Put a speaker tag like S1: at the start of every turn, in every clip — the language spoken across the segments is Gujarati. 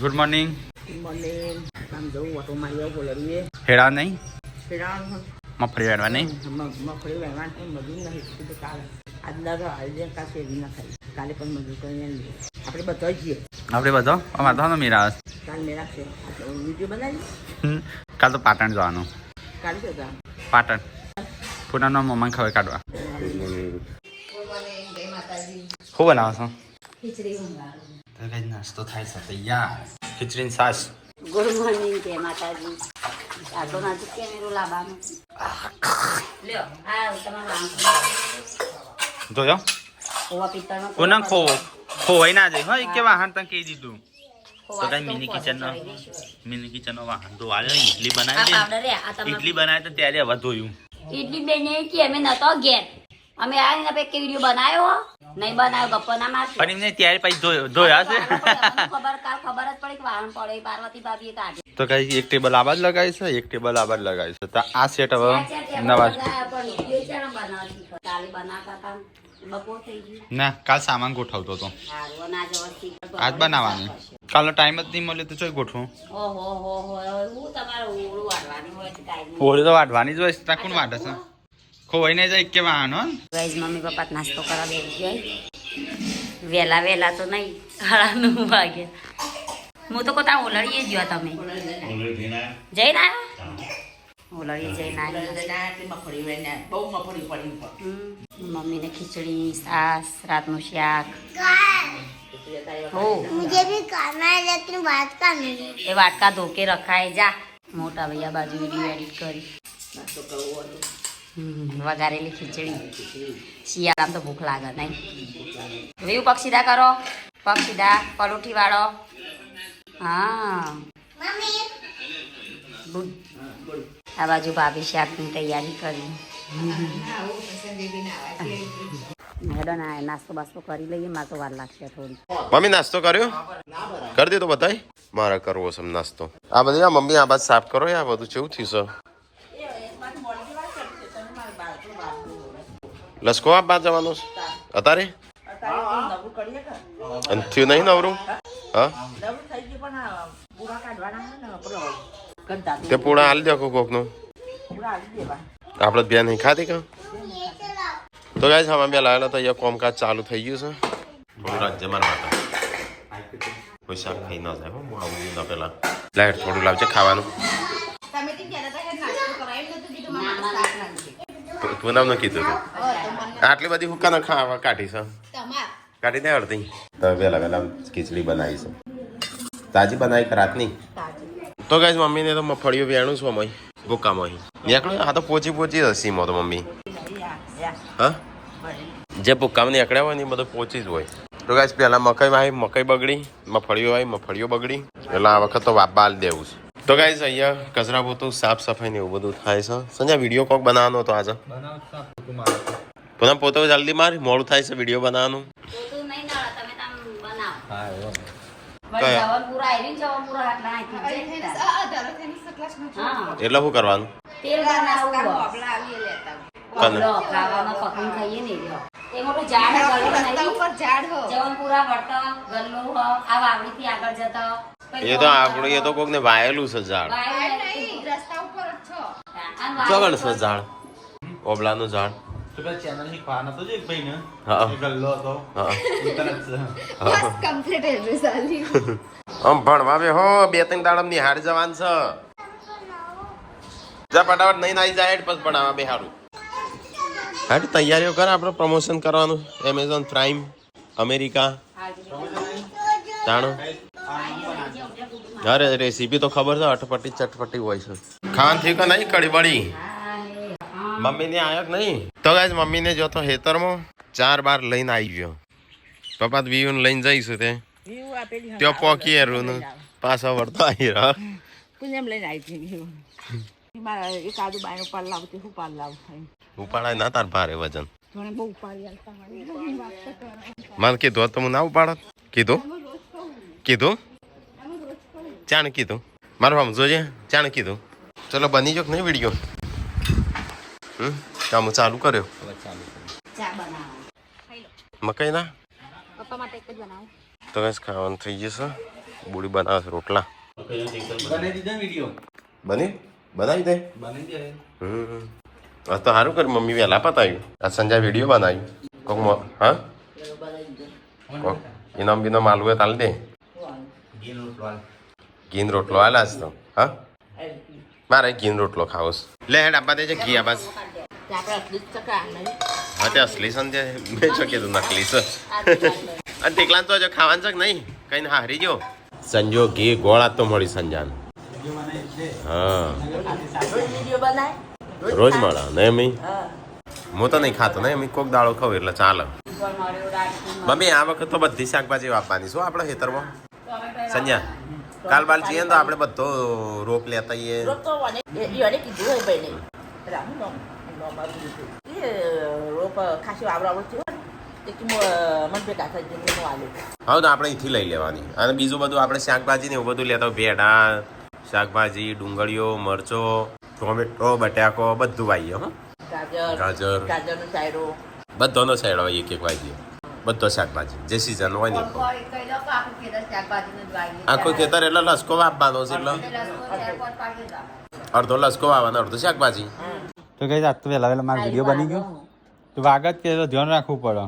S1: Good morning.
S2: આમ જવું ઓટો મારી આવું બોલરીએ
S1: હેડા નહીં
S2: ફેરા
S1: મફળી વેડવા નહીં
S2: મફળી વહેવાનું પણ મજૂર નહીં કીધું કાલે આજ દાદો હાલજે કાલ શેરી ના ખાઈ કાલે પણ મજૂર કરીને લઈએ આપણે બધા જઈએ
S1: આપણે બધો અમારે તો મીરા
S2: કાલ મેળા છે વિડીયો બનાવી
S1: કાલ તો પાટણ જવાનું.
S2: કાલે શું હતા
S1: પાટણ પૂનાનો મમ્માને ખબર કાઢવા. શું બનાવો છો?
S3: ખીચડી
S1: તો કઈ નાસ્તો થાય છે તૈયાર. ખીચડીની છાશ.
S3: ગુડ મોર્નિંગ જય માતાજી. આટલો નાજુક કેમેરો લાવવાનો લ્યો આ તમારો
S1: જોયો
S3: ઓવા પિત્તળનો
S1: પૂનમ ખોવાઈ ના જાય હોય કે વાહન તને કહી દીધું તો કઈ મિની કિચનનો વાહન તો વાળે ઇડલી બનાવી દે. ઇડલી બનાવી તો ત્યારે હવે ધોયું.
S3: ઇડલી બેને કે અમે નતો ઘેર અમે આવીને પછી વિડીયો બનાવ્યો નહીં બનાવ્યો ગપ્પો ના મારતી
S1: પણ એમને ત્યારે પછી ધોયા છે.
S3: ખબર જ પડી કે વાહન પડે પાર્વતી ભાભી કાઢે
S1: તો કઈ એક ટેબલ આબાદ લગાવી છે એક ટેબલ આબાદ લગાવી છે તો આ સેટ હવે નવા ના કાલ સામાન ગોઠવતો હતો આજ બનાવવાની કાલનો ટાઈમ જ નહીં મળે તો ચોય ગોઠવું. હોળી તો વાટવાની જ હોય છે. કોણ વાટે છે? ખોવાઈ નહીં જાય કે વાહન હો.
S3: મમ્મી પપ્પા નાસ્તો કરવા બેસી જાય વેલા તો નહીં 9:30 વાગે. હું તો કોતા ઓલડીએ ગયો તમે જઈને આવ્યો ઓલડીએ જઈને મમ્મીને ખીચડી છાસ રાતનું શાક એ વાટકા ધોકે રખાય જા મોટા ભૈયા બાજુ વિડીયો એડિટ કરી વઘારેલી ખીચડી શિયાળામાં તો ભૂખ લાગે નહીં. વેવ પગ સીધા કરો પગ સીધા પલોઠી વાળો. હા આ બાજુ ભાભી શાકની તૈયારી કરી. હેડો ના નાસ્તો બાસ્તો કરી લઈએ મારે તો વાર લાગશે થોડી.
S4: મમ્મી નાસ્તો કર્યો કરી દીધો બધાય મારે કરવો છે નાસ્તો. આ બધી આ મમ્મી આ બાદ સાફ કરો આ બધું કેવું થયું છે. લસકો આ બાદ જવાનું છે અત્યારે અને થયું નહીં નવરું. હા તે પૂણા હાલ દો કોકનું આપણે બે નહીં ખાતી કે તો ગાય છે અમે બે લાવેલા તો અહીંયા કોમકાજ ચાલુ થઈ ગયું છે. થોડું રાજ્ય મારા માટે કોઈ શાક ખાઈ ન જાય હું આવું ના પેલા લાઈટ થોડું લાવજે ખાવાનું. પૂનમ કીધું હતું આટલી બધી હુક્કા ના ખાવા કાઢી છે કાઢી દે અડધી. તો વહેલા વહેલા ખીચડી બનાવી છે તાજી બનાવી કે રાતની. તો ગાય મમ્મીને તો મફળીઓ વેણું છું અમે ભૂકામાં નીકળ્યું. આ તો પોચી હસી મો તો મમ્મી હા જે ભૂકામાં નીકળ્યા હોય ને એ બધું પોચી જ હોય. તો ગાય પહેલાં મકાઈ બગડી મફળીઓ બગડી એટલે આ વખત તો બાલ દેવું છે. તો ગાય અહીંયા કચરા પોતું સાફ સફાઈ ને એવું બધું થાય છે. સંજય વિડીયો કોક બનાવવાનો હતો આજે પોતે જલ્દી માર મોડું થાય છે વિડીયો બનાવવાનું. એટલે શું કરવાનું એ તો આપણું એ તો કોક ને વાયેલું છે ઝાડ ચોગણ છે ઝાડ ઓબલાનું ઝાડ. ભણવા બે હો 2-3 દાડમ ની હાર જવાન છે. જા ફટાફટ નહીં આવી જાય પછી ભણાવવા બે હારું. હા તૈયારીઓ કર આપણે પ્રમોશન કરવાનું એમેઝોન પ્રાઇમ અમેરિકા જાણો. અરે રેસીપી તો ખબર છે અટપટી ચટપટી હોય છે. ખાવાનું થયું કે નહીં કડી બળી મમ્મી ને આવ્યો કે નહીં. તો ગાય મમ્મીને જો તો હેતરમાં 4 બાર લઈને આવી ગયો. પપ્પા વીયુ લઈને જઈશું તે ત્યાં પોકી રૂ પાછા વળતો આવી રહ્યો. ઉપાડાય ના તાર ભારે વજન મને કીધું તો હું ના ઉપાડત. કીધું ચાણ કીધું મારું સમજો ચાણ કીધું. ચલો બની જો કે નહીં વિડીયો કામ ચાલુ કર્યો. મકાઈ ના તો કઈ ખાવાનું થઈ જશે. બુડી બનાવે છે રોટલા
S1: બનાવી દીધો વિડીયો
S4: બની બનાવી દે
S1: બનાવી દે
S4: આ તો સારું કર્યું મમ્મી વહેલા પતાવ્યું આ સંજય વિડીયો બનાવ્યું કોક હા કોક ઇનામ બીનો માલવું તાલ દે ઘીન રોટલો હાલ આજ તો હા મારે ઘીન રોટલો ખાવો છે લે હેડ આપવા દે છે ઘી આ બસ
S2: આપણે એટલી જ ચકા નહીં
S4: હા તે અસલી સંજય મેં છો કીધું નકલી છે અને ટીકલા તો જો ખાવાનું છે કે નહીં કઈ હારી ગયો સંજો ઘી ગોળ તો મળી સંજાન હા
S2: વિડીયો બનાય
S4: રોજ મળે ને એમ
S2: હા
S4: હું તો નહીં ખાતો ને એમ કોક દાળો ખાવ એટલે ચાલે મમ્મી આ વખત તો બધી શાકભાજી વાપવાની શું આપણે ખેતરમાં સંજ્ઞા કાલ બાલ જઈએ ને તો આપણે બધો રોપ લેતા આવીએ
S2: રોપ તો એને કીધું હોય ભાઈ નહીં રાહુલ રોપ ખાસી આવડાવડ થયું ને કે મન ભેગા થઈ જઈને આલું
S4: હા તો આપણે અહીંથી લઈ લેવાની અને બીજું બધું આપણે શાકભાજી ને એવું બધું લેતા ભેડા શાકભાજી ડુંગળીઓ મરચો ટોમેટો બટાકો બધું વાવીએ હો ગાજર
S2: ગાજરનો ચાયરો
S4: બધોનો સાઈડ હોય એક એક વાવીએ બધો શાકભાજી જે સિઝન હોય ને આખું ખેતર એટલે લસકો વાપવાનો છે એટલે અડધો લસકો વાવવાનો અડધો શાકભાજી
S1: તો કઈ આજ તો વહેલા વહેલા મારો વિડીયો બની ગયો તો વાગત કે તો ધ્યાન રાખવું પડે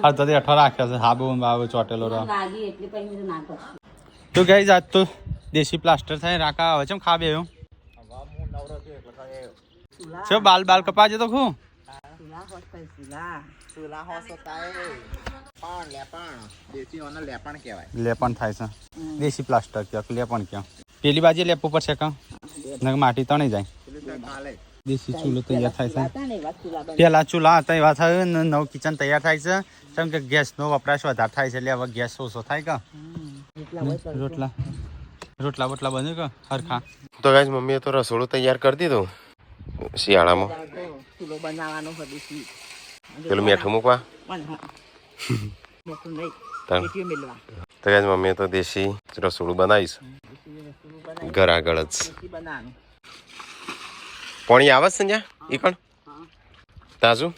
S1: અડધો અઠો રાખ્યા છે હાબુ બાબુ ચોટેલો રહો
S3: વાગી એટલી પછી ના કરશું
S1: તો કઈ આજ તો દેશી પ્લાસ્ટર થાય રાકા આવે છે ખાબે એવું છે બાલ બાલ કપાજે તો ખું લેપણ થાય છે દેશી પ્લાસ્ટર ક્યાંક લેપણ ક્યાં પેલી બાજુ લેપવું પડશે કાં માટી તણી જાય દેશી ચૂલો તૈયાર થાય છે પેલા ચૂલા હતા એવા થાય ને નવું કિચન તૈયાર થાય છે કેમ કે ગેસનો વપરાશ વધારે થાય છે એટલે હવે ગેસ ઓછો થાય કા રોટલા રોટલા બોટલા બને કે હરખા
S4: તો ગાઈસ મમ્મીએ તો રસોડું તૈયાર કરી દીધું શિયાળામાં
S2: ચૂલો બનાવવાનો હતી
S4: પેલું મીઠું મૂકવા
S2: મોટું નહીં
S4: તાણ.
S2: પેટીઓ મેળવા
S4: તો ગાઈસ મમ્મીએ તો દેશી રસોડું બનાવીશ ઘર આગળ જ
S2: બનાવવાનું
S4: પાણી આવે છે સંજ્યા એ કણ તાજું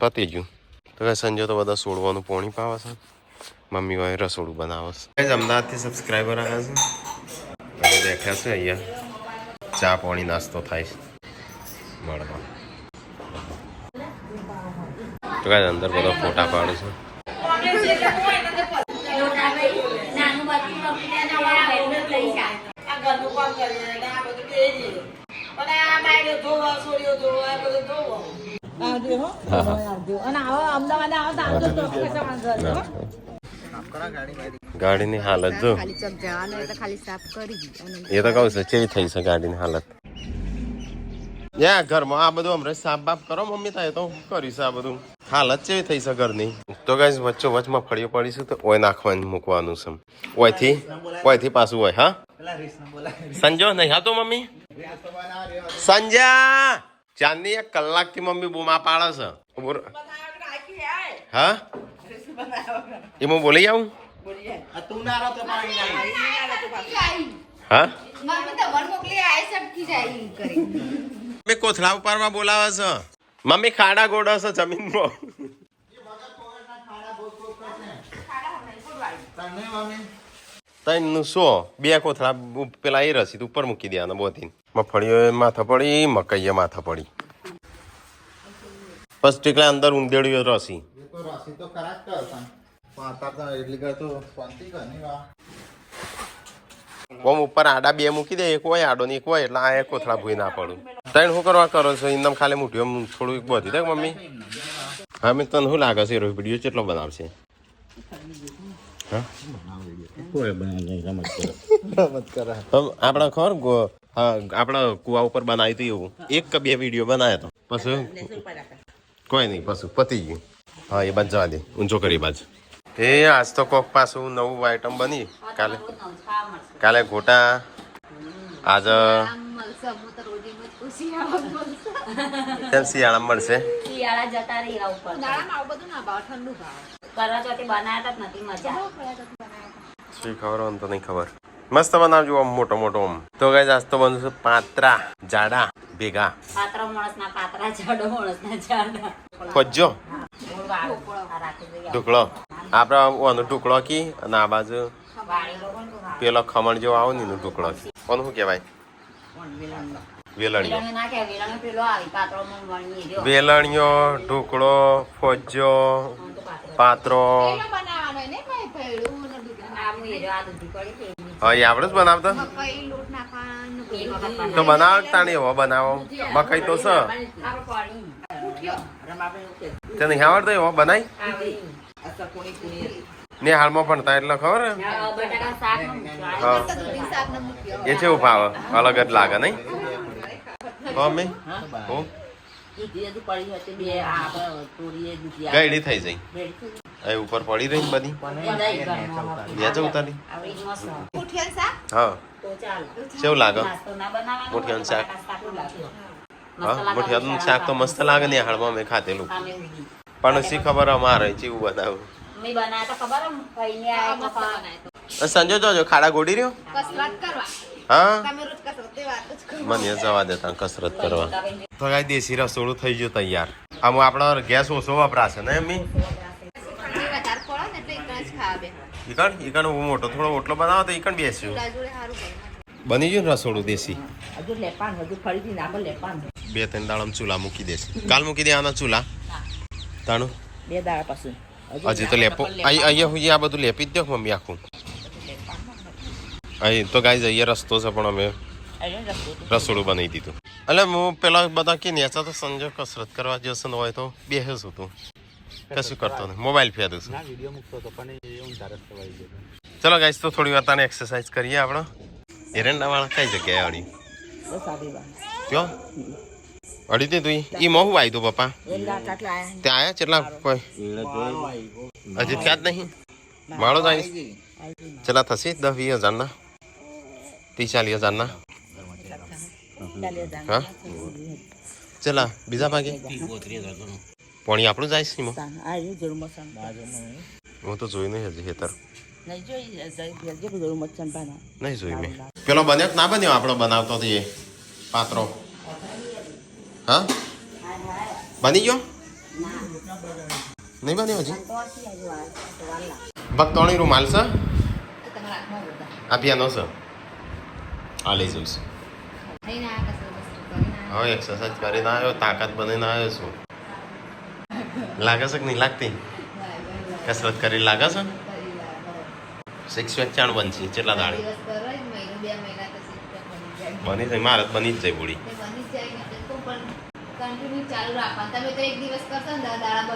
S4: પતી ગયું તો ગાઈસ સંજો તો બધા સોડવાનું પાણી પાવે છે મમ્મી હોય રસોડું બનાવે છે ગાઈસ અમદાવાદથી સબસ્ક્રાઈબર આવ્યા છે અને દેખ્યા છે અહીંયા ચા પાણી નાસ્તો થાય છે મળવા તો ગાઈસ અંદર બધા ફોટા પાડે છે
S3: નાનું બાજુ લઈ જાય
S4: ગાડીની હાલત જો એ તો કહું છે કેવી થઈ છે ગાડીની હાલત યા ઘરમાં આ બધું હમણાં સાફ બાફ કરો મમ્મી થાય તો કરીશ આ બધું હાલત કેવી થઈ છે ઘરની તો ગાઈસ વચ્ચો વચમાં ફળીઓ પડીશું તો ઓય નાખવાનું મૂકવાનું છે ઓયથી પાછું હોય હા સંજો નહીં હા તો મમ્મી સંજા ચાંદની 1 કલાકથી મમ્મી બૂમા પાડે છે હા એ હું બોલી આવું હા મેં કોથળા ઉપાડવા બોલાવે છે મમ્મી ખાડા ગોડો છે જમીનમાં તૈનું સો 2 કોથળા પેલા એ રસી ઉપર મૂકી દેવાના બોધી મગફળીઓ માથા પડી મકાઈએ માથા પડી બસ ટીકલા અંદર ઊંધેડ્યો રસી ઓમ ઉપર આડા 2 મૂકી દે એક હોય આડો ને એક હોય એટલે આ કોથળા ભૂઈ ના પડું તૈન શું કરવા કરો છો ઇન્દમ ખાલી મૂઠ્યો થોડું બધી દે મમ્મી હા મેં તને શું લાગે છે વિડીયો કેટલો બનાવશે આપડા ખબર આપડા કુવા ઉપર બનાવ્યું હતું એવું 1 કે 2 વિડીયો બનાવ્યા તો પછી કોઈ નહીં પછી પતી ગયું હા એ બાજુ જવા દે ઊંચો કરી બાજુ એ આજ તો કોક પાછું નવું આઈટમ બની કાલે ગોટા આજ શિયાળા મળશે
S3: શિયાળા જતા રહ્યા ઉપર કરવા ચોથી બનાયા તા નથી મજા
S4: શું ખબર હોય તો નહીં ખબર મસ્ત બનાવજો આમ મોટો મોટો આમ. તો ગાઈસ આજ તો બનશે પાત્રા જાડા ભેગા.
S3: પાતળો માણસના પાતળા, જાડો માણસના જાડા.
S4: ખોજો
S3: ગોળ વાળો. આ રાખી દઈએ.
S4: ઢોકળો આપણે ઓનો ટુકડો કી અને આ બાજુ
S3: વાળી લો પણ તો હા.
S4: પેલો ખમણ જેવો આવો ને એનો ટુકડો કી. કોનું શું કહેવાય?
S3: વેલણનો.
S4: વેલણીયો.
S3: વેલણનો ના કહેવાય, વેલણનો પેલો આવે, પાતળો વણી રહ્યો.
S4: વેલણીયો ઢોકળો ફોજો
S3: આમ તો પાતળો.
S4: પાત્રો
S3: આ હું એ રહ્યો, આ દૂધી પડી છે.
S4: હા એ આપણે જ બનાવતા
S3: એક વખત
S4: તો બનાવતા નહીં એવો બનાવો મકાઈ તો છે
S3: આપણે પડી.
S2: રમાબેન એવું કે
S4: તે નહીં આવડતો એવો બનાવી
S3: આવી.
S2: અસર કોણી કોણી
S4: ને હાલમાં ભણતા એટલે ખબર હે?
S3: આ બટાકા શાક
S4: હા એ કેવું ભાવે અલગ જ લાગે નહીં મમ્મી હો
S2: દૂધી હજુ પડી હતી બે આપણે તોડીએ દૂધી
S4: ગઈડી થઈ જાય એ ઉપર પડી રહી ને બધી નેચે ઉતારી હા કેવું લાગે મુઠિયાનું શાક હા મુઠિયાનું શાક તો મસ્ત લાગે ને હાલમાં મેં ખાધેલું પણ શી ખબર અમારે જેવું બનાવું સંજય જોજો ખાડા ગોડી રહ્યો હા મને જવા દેતા કસરત કરવા તો ગાય દેશી રસોડું થઈ ગયું તૈયાર આમ આપણો ગેસ ઓછો વપરાશે ને એમ ઈકણ મોટો થોડો ઓટલો બનાવો તો ઈકણ બેસ્યું બની ગયું ને રસોડું દેશી
S2: હજુ લેપાન હજુ ફરીથી નાખો લેપાન
S4: 2-3 દાડમ ચૂલા મૂકી દેશે કાલ મૂકી દેવાના ચૂલા તાણું
S2: 2 દાડા પછી
S4: હજી તો લેપો અહીંયા હું આ બધું લેપી જ દો મમ્મી આખું અહીં તો ગાય જઈએ રસ્તો છે પણ અમે રસોડું બનાવી દીધું એટલે હું પેલા બધા કે નેચા તો સંજય કસરત કરવા જશે ને હોય તો બેસે છું તું કશું કરતો નહીં મોબાઈલ ફેરું છું ચલો ગાઈસ તો થોડી વાર તને એક્સરસાઇઝ કરીએ આપણે એરંડા વાળા કઈ જગ્યાએ અડી કયો અડી તે તું ઈ મોં હું આવી તું પપ્પા ત્યાં આયા કેટલા કોઈ હજી થયા જ નહીં માળો જ આવીશ ચલા થશે 10-20 હજારના 30-40 હજારના હા ચલા બીજા ભાગે પોણી આપણું જાય છે હું તો જોઈ નહીં હજી હેતર નહીં જોઈ મેં પેલો બન્યો ના બન્યો આપણો બનાવતો હતો એ પાત્રો હા બની ગયો નહીં બન્યો હજી ભક્તોણી રૂમાલ છે આ પિયાનો છે આ લઈ જઈશ હવે એક્સરસાઇઝ કરીને આવ્યો તાકાત બનીને આવ્યો છું લાગે છે કે નહીં લાગતી કસરત કરી લાગે છે 6 પેક ચાણ બનશે કેટલા દાડે બની જાય મારે બની જ જાય પૂરી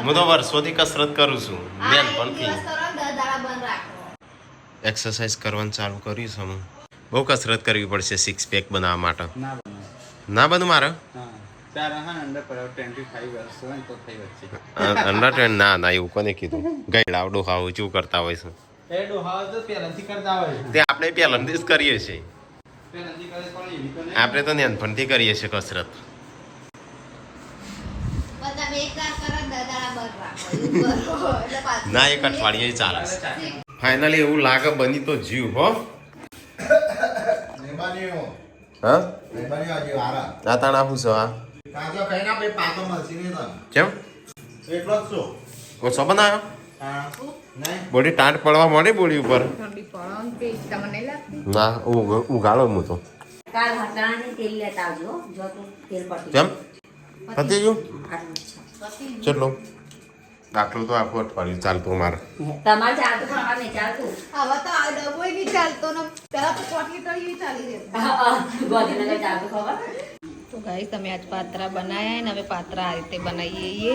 S4: હું તો વર્ષોથી કસરત કરું છું બેનપણથી એક્સરસાઇઝ કરવાનું ચાલુ કર્યું છે હું બહુ કસરત કરવી પડશે 6 પેક બનાવવા માટે ના બનું મારે અંડર 10 ના એવું કોને કીધું ગઈડાવડું ખાવું શું કરતા હોય છે તે આપણે પહેલાંથી જ કરીએ છીએ આપણે તો નાનપણથી કરીએ છીએ કસરત ના એક અઠવાડિયે ચાલે ફાઇનલી એવું લાગે બની તો જીવ હો હા આ તાણા શું છે આ કેમ ઓછો બનાવ્યો બોડી ટાટ પડવા માંડી બોડી ઉપર ના ઉગાડો હું તો
S3: કાલ હટાણાથી તેલ લેતા આવજો જો તું તેલ પટી
S4: કેમ પતી ગયું
S3: આટલું છે.
S4: ચલો દાખલો તો આખું અઠવાડિયું ચાલતું મારે
S3: તમારે ચાલતું પણ અમારે નહીં ચાલતું ગોધીનગર ચાલતું ખબર
S5: તો ગાઈસ તમે આજ પાત્રા બનાવ્યા ને અમે પાત્રા આ રીતે બનાવીએ છીએ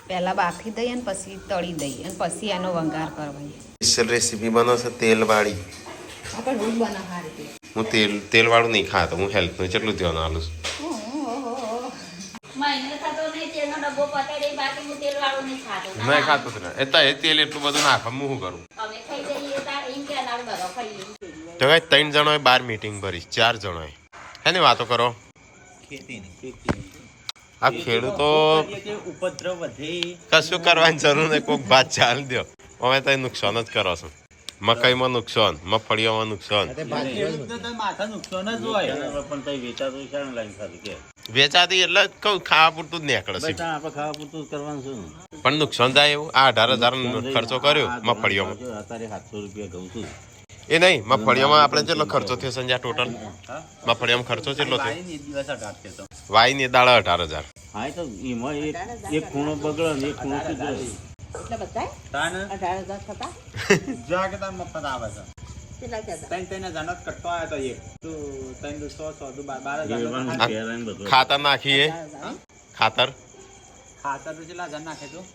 S5: પહેલાં બાફી દઈએ અને પછી તળી દઈએ અને પછી એનો વઘાર કરવાય
S4: સ્પેશિયલ રેસીપી બનશે તેલવાળી
S5: આપણે રોજ બનાવવા રીતે
S4: હું તેલવાળું નહીં ખાતો હું હેલ્થનું કેટલું ધ્યાન આલું છું
S3: મહિને થતો નહીં તેલનો ડબ્બો પતે રહી બાકી હું તેલ વાળું નહીં ખાતો
S4: નહીં ખાતો જ એ તેલ એટલું બધું નાખે હું શું કરું
S3: અમે ખાઈ જઈએ તાર એમ કે અનાર બધો ખાઈએ
S4: તો કઈ 3 જણોએ 12 મીટિંગ ભરી 4 જણોએ હે ને વાતો કરો આ ખેડૂતો કશું કરવાની જરૂર નહીં કોઈક ભાત ચાલ દો અમે તો નુકસાન જ કરો છો મકાઈમાં નુકસાન, મગફળીઓમાં નુકસાન.
S1: માથા નુકસાન જ હોય.
S6: પણ તઈ વેચાતું છે ને લાઈન સાથે કે
S4: વેચાતી એટલે કહું ખાવા પૂરતું જ નીકળે છે.
S6: બેટા આપણે ખાવા પૂરતું જ કરવાનું છે ને.
S4: પણ નુકસાન થાય એવું. આ 18,000 ખર્ચો કર્યો મગફળીઓમાં.
S6: અત્યારે 700 રૂપિયા ઘઉં છું.
S4: એ નહીં, મગફળીઓમાં આપણે કેટલો ખર્ચો થયો સંજ્યા ટોટલ? મગફળીઓમાં ખર્ચો કેટલો થયો? વાયની દાડા 18,000.
S6: હા તો એમાં એક ખૂણો બગડે ને એક ખૂણો સુધરે.
S2: એટલે બધાય
S1: તાન
S2: 18,000 થતા
S1: જા કે તાન મફત આવે છે.
S2: કેટલા થતા?
S1: તઈને જનત કરતો આવ્યો તો એક તો તઈને 100 12
S6: રેવાનું, પહેરવાનું બધું.
S4: ખાતર નાખીએ, ખાતર
S1: ખાતર તો કેટલા હજાર નાખે તું?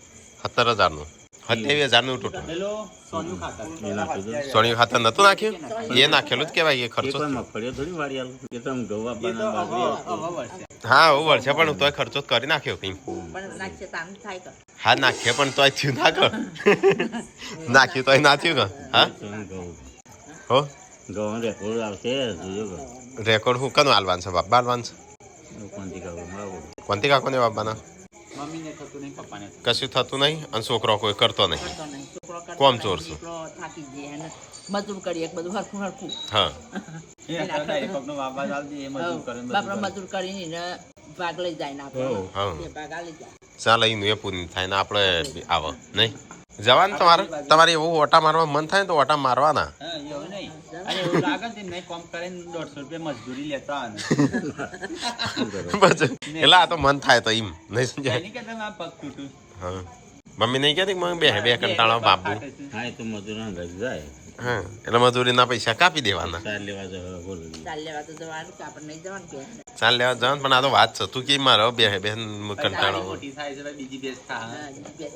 S4: 17,000 નું, 27,000 નું ટોટલ.
S1: પેલો સોનું ખાતર
S6: એ નાખ્યું હતું.
S4: સોની ખાતર નતું નાખ્યું? એ નાખેલું જ કેવાય. એ
S6: એ
S4: ખર્ચો
S6: કોઈ મગફળીઓ થોડી વાળી આલું. એ તો આમ ઘઉં
S1: એ તો
S6: આપવાના, બાજરી આપવાની.
S1: વર્ષે
S4: હા એવું વર્ષે પણ તોય ખર્ચો જ કરી નાખ્યો કઈ.
S2: પણ નાખશે તો આમ થાય કર.
S4: હા નાખ્યો પણ તોય થયું ના કર. નાખ્યું તોય ના થયું કે હા
S6: ઘઉં
S4: હો.
S6: ઘઉં રેકોર્ડ આવશે જોજો ઘઉં.
S4: રેકોર્ડ હું કનું હાલવાનું છે? બાપા હાલવાનું છે?
S6: કોણથી ઘઉં આવું.
S4: કોનથી કાકોને બાપાના?
S1: મમ્મીને થતું નહીં, પપ્પાને થતું.
S4: કશું થતું નહીં અને છોકરો કોઈ કરતો નહીં.
S2: કરતો નહીં. છોકરો કરતો
S4: કોમ
S2: નહીં.
S4: ચોર છું.
S2: છોકરો થાકી જાય અને મજૂર કરીએ બધું હરખું હરખું
S4: હા
S1: એ આપણે એક પગનો વાપા ચાલ દે, એ મજૂર કરે ને બધું
S2: બાપરા
S1: કરે.
S2: મજૂર કરીને એને ભાગ લઈ જાય ને આપણે
S4: હા
S2: એ ભાગ આલી જાય.
S4: ચાલ એનું એ પૂરી થાય ને આપણે આવો નહીં જવાનું. તમારે એવું ઓટા મારવા મન થાય ને તો ઓટા મારવાના.
S1: હા, એવું નહીં. અને એવું લાગે ને નહીં કોમ કરે ને 150 રૂપિયા મજદૂરી લેતા હોય ને.
S4: પછી એટલે આ તો મન થાય તો એમ નહીં સમજાય.
S1: એની કે તમે આ પગ તૂટું.
S4: હા મમ્મી નહીં કહેતી કે મને બે કંટાળો બાપુ.
S6: હા એ તો મજૂરના ઘર જાય.
S4: હા એટલે મજૂરીના પૈસા કાપી દેવાના.
S6: ચાર લેવા જવા બોલો.
S2: ચાલ લેવા તો જવાનું કે આપણે નહીં જવાનું કે
S4: ચાલ લેવા જવાનું. પણ આ તો વાત છે તું કે મારો બે કંટાળો.
S1: મોટી થાય છે બીજી બેસ થાય.
S2: હા, બે.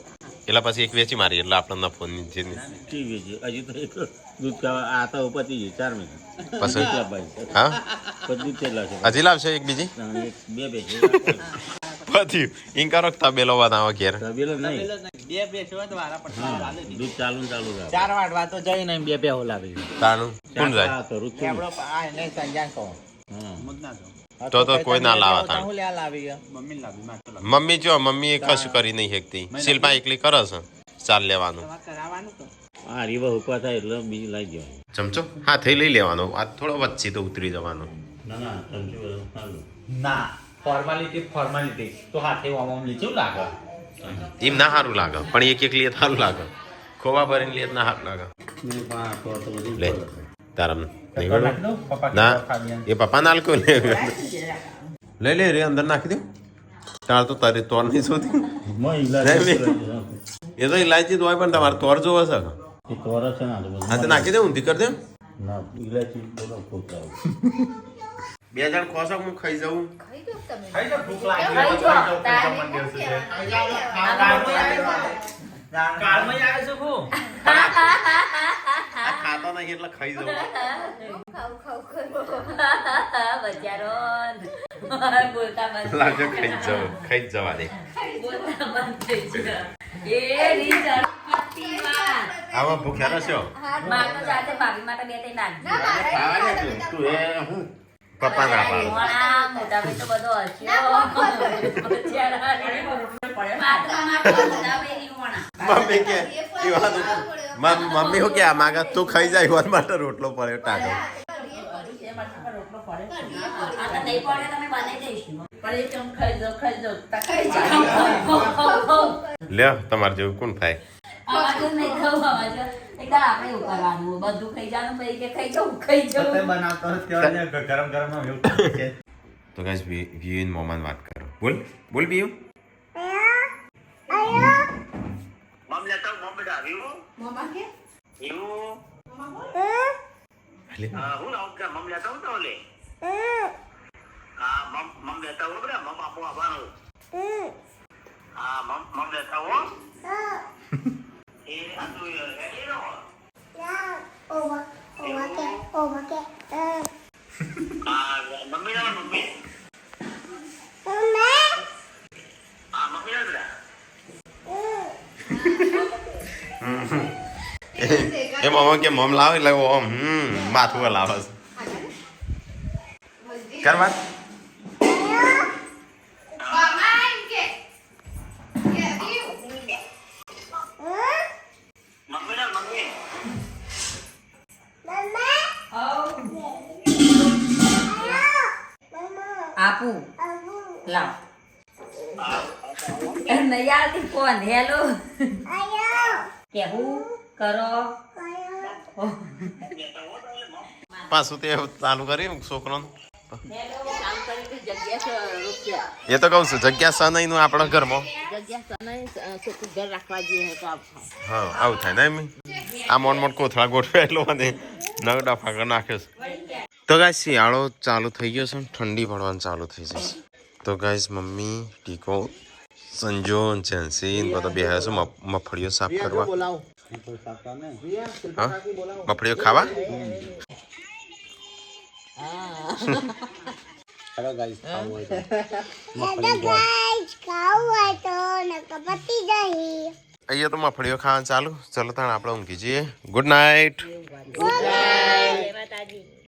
S4: એટલે પછી એક વેચી મારી એટલે આપણને ફોન જે
S6: ટીવી છે હજી તો એક દૂધ ખાવા આ તો પતી ગઈ 4 મહિના.
S4: પછી
S6: ભાઈ
S4: હા
S6: બધું કેટલા છે?
S4: હજી લાવશે એક બીજી
S6: બે
S4: પછી ઇન કરો તબેલો બનાવો ઘેર.
S6: તબેલો નહીં.
S1: બે બેસ હોય તો વારા પડતા
S6: હા
S1: ચાલે નહીં.
S6: દૂધ ચાલુ રહે.
S1: 4 વાટવા તો જઈ નહીં, બે હો લાવી.
S4: તાણું કોણ જાય?
S6: આ તો રૂચું.
S1: આપણો આ નહીં સંજાન કહો.
S6: હા
S1: મુદ ના કહો.
S4: તો કોઈ ના લાવા તાણ.
S1: હું લ્યા લાવી મમ્મી લાવી માર તો લાવી.
S4: મમ્મી જો મમ્મી એ કશું કરી નહીં શકતી. શિલ્પા એકલી કરે છે ચાલ લેવાનું.
S2: તમારે કરાવવાનું તો
S6: આ રીવા હુકવા થાય એટલે બીજી લાવી દેવાની.
S4: ચમચો હા થઈ લઈ લેવાનો. આ થોડો વચ્ચે તો ઉતરી જવાનો.
S6: ના ના ચમચી બધું સારું.
S1: ના ફોર્માલિટી તો હાથે ઓમ લીચું લાગે.
S4: એમ ના સારું લાગે પણ એક લે સારું લાગે. ખોવા ભરીને લે ના સારું લાગે. લે તારા નહીં ગળું? ના એ પપ્પા ના આલકો લે લઈ લે રે અંદર નાખી દે. તાર તો તારી તોર નહીં શોધી. એ તો ઇલાયચી હોય પણ તમારે તોર જોવે છે.
S6: એ તોરસ છે ને આ તો બધું.
S4: હા તો નાખી દે ઊંધી કરી દે.
S6: ના ઇલાયચી બધો ખોટા આવે.
S4: 2 જણ ખોશો હું ખાઈ જાઉં. આ ખાતો નહીં એટલે ખાઈ જાઉં.
S3: બચારો બોલતા બંધ
S4: લાગે ખાઈ જ જવા દે.
S3: બોલતા બંધ થઈ ગયા. એ રીઝન પટ્ટી વાત.
S4: આવા ભૂખ્યા રહેશો.
S3: માર તો સાથે ભાભી માટે બે ત્રણ નાખજો.
S6: તું એ હું
S4: પપ્પા ના પાડે.
S3: મોણા મોટા ભાઈ તો બધો હસ્યો. બચારા મોટા ભાઈ મોણા.
S4: મમ્મી કે મમ્મી શું કે આ માગા તું ખાઈ જાય એવા માટે રોટલો પડ્યો ટાકો.
S3: આ તો નહીં પડે તમે બનાવી દઈશું.
S2: પણ એ ચમ ખાઈ જાઓ ખાઈ જાઓ
S4: લ્યો તમારે જેવું કોણ થાય.
S3: આવાજ જ નહીં ખાવું આવાજ. એકદમ આપણે એવું કરવાનું બધું ખાઈ જવાનું પછી કે ખાઈ જાઉં
S1: બનાવતો ગરમ ગરમ એવું છે.
S4: તો ગાઈસ વ્યૂ મોમાન વાત કરો. બોલ વ્યૂ. એ મમ્મા કે મમ લાવે એટલે ઓમ માથું લાવે છે. કર વાત.
S3: આપું લાવ નહીં આવતી ફોન હેલો કેવું કરો
S4: પાછું તે ચાલુ કર્યું છોકરો
S2: કામ કરી જગ્યા
S4: એ તો કહું છું જગ્યા સ નહીં નું આપણા ઘરમાં
S2: છોકરું ઘર રાખવા જઈએ તો
S4: હા આવું થાય ને એમ આ મોટ કોથળા ગોઠવે એટલો મને નવ ડફા કરી નાખ્યો છે તો ગાય શિયાળો ચાલુ થઈ ગયો છે ઠંડી પડવાનું ચાલુ થઈ જશે તો ગાઈસ મમ્મી ટીકો સંજો જેન્સી બધા બે છે મફળીઓ સાફ કરવા હા મફળીઓ ખાવા અહીંયા તો મફળીઓ ખાવાનું ચાલુ ચલો તાણ આપણે ઊંઘી જઈએ ગુડ નાઇટ
S3: જય માતાજી